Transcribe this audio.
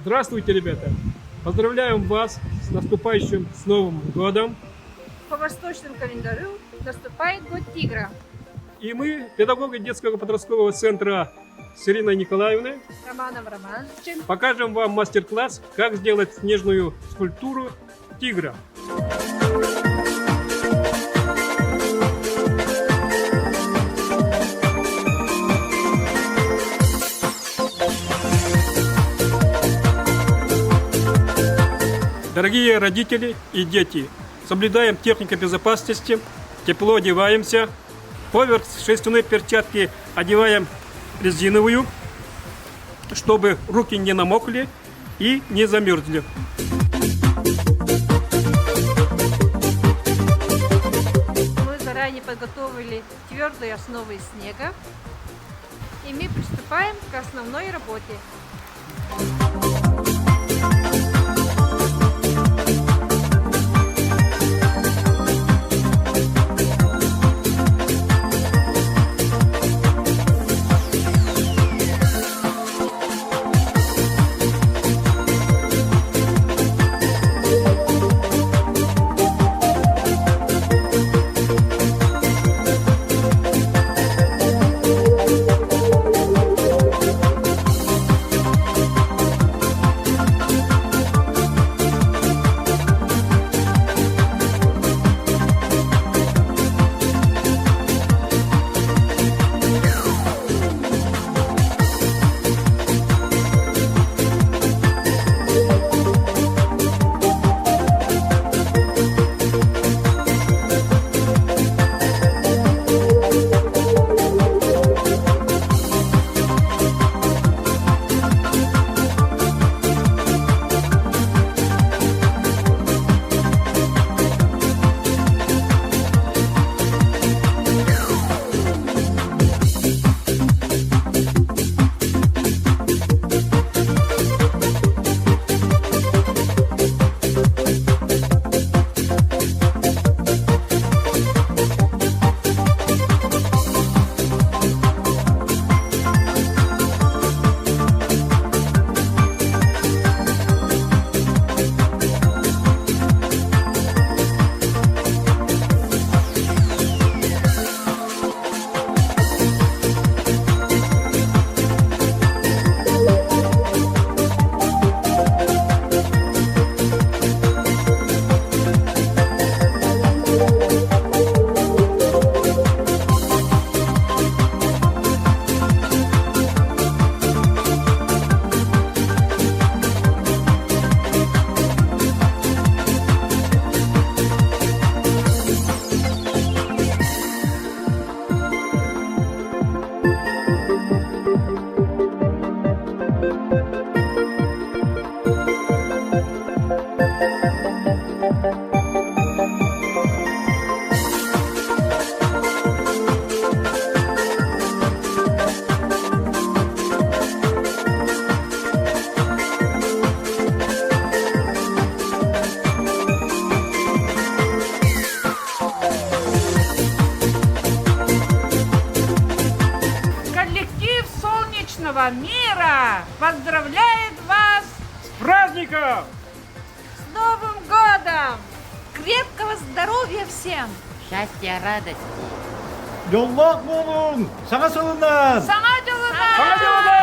Здравствуйте, ребята! Поздравляем вас с наступающим с Новым годом! По восточному календарю наступает год тигра. И мы, педагоги детского подросткового центра с Ириной Николаевной, Романом Романовичем. покажем вам мастер-класс, как сделать снежную скульптуру тигра. Дорогие родители и дети, соблюдаем технику безопасности, тепло одеваемся, поверх шерстяной перчатки одеваем резиновую, чтобы руки не намокли и не замерзли. Мы заранее подготовили твердые основы из снега. И мы приступаем к основной работе. Коллектив солнечного мира поздравляет вас С праздником! С Новым годом! Крепкого здоровья всем! Счастья, радости. Yolлak olun. Sana sığınan. Sana Пока!